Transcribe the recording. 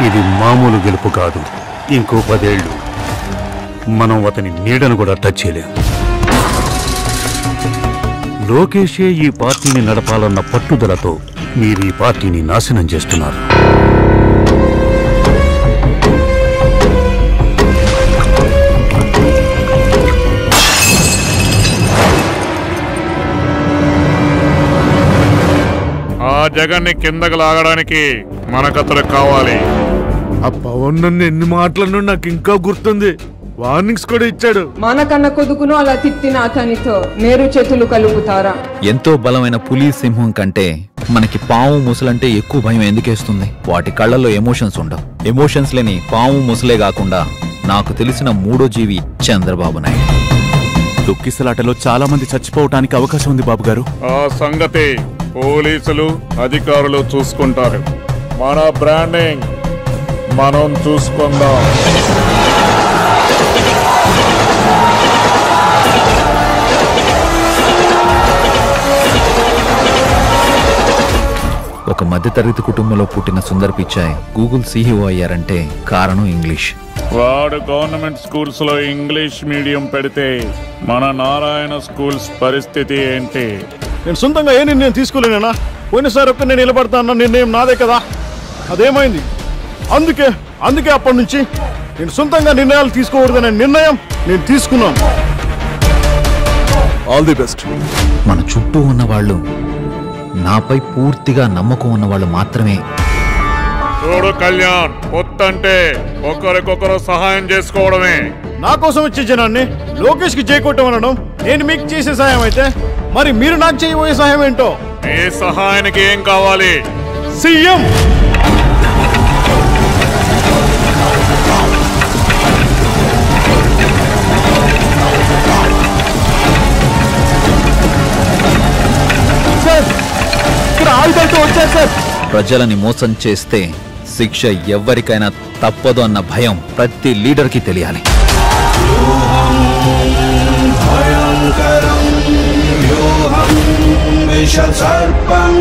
ఇది మామూలు గెలుపు కాదు. ఇంకో 10 ఏళ్ళు మనం అతని నీడను కూడా టచ్ చేయలేం. లోకేషే ఈ పార్టీని నడపాలన్న పట్టుదలతో మీరు ఈ పార్టీని నాశనం చేస్తున్నారు. ఆ జగన్ని కిందకు లాగడానికి మనకతడు కావాలి. ఆ పవన్ నన్ను ఎన్ని మాటలను నాకు ఇంకా గుర్తుంది. వార్నింగ్స్ కూడా ఇచ్చాడు. మనకన్న కొదుకును అలా తిట్టిన అతనితో నేరు చేతులు కలుపుతారా? ఎంతో బలమైన పులి సింహం కంటే మనకి పాము ముసలంటే ఎక్కువ భయం ఎందుకేస్తుంది? వాటి కళ్ళల్లో ఎమోషన్స్ ఉండవు. ఎమోషన్స్ లేని పాము ముసలే కాకుండా నాకు తెలిసిన 3వ జీవి చంద్రబాబు నాయుడు. తొక్కిసలాటలో చాలా మంది చచ్చిపోవటానికి అవకాశం ఉంది బాబు గారు. ఆ సంగతి పోలీసులు అధికారులు చూసుకుంటారు. మన బ్రాండింగ్ మనం చూసుకుందాం. ఒక మధ్యతరగతి కుటుంబంలో పుట్టిన సుందర్ పిచాయ్ గూగుల్ CEO అయ్యారంటే కారణం ఇంగ్లీష్. వాడు గవర్నమెంట్ స్కూల్స్ లో ఇంగ్లీష్ మీడియం పెడితే మన నారాయణ స్కూల్స్ పరిస్థితి ఏంటి? నేను సొంతంగా ఏ నిర్ణయం తీసుకోలేనా? పోయినసారి ఒక్క నేను నిలబడతా అన్న నిర్ణయం నాదే కదా, అదేమైంది? అందుకే అప్పటి నుంచి నేను సొంతంగా నిర్ణయాలు తీసుకోకూడదనే నిర్ణయం నేను తీసుకున్నాను. All the best. మన చుట్టూ ఉన్నవాళ్ళు నాపై పూర్తిగా నమ్మకం ఉన్నవాళ్ళు మాత్రమే. చూడు కళ్యాణ్, పొత్తంటే ఒకరికొకరు సహాయం చేసుకోవడమే. నా కోసం వచ్చే జనాన్ని లోకేష్ కి చేయకొట్టమనడం నేను మీకు చేసే సహాయం అయితే, మరి మీరు నాకు చేయబోయే సహాయం ఏంటో? ఏ సహాయానికి ఏం కావాలి? సీఎం. ప్రజలని మోసం చేస్తే శిక్ష ఎవరికైనా తప్పదు అన్న భయం ప్రతి లీడర్కి తెలియాలి. భయంకరం వ్యూహం విషసర్పం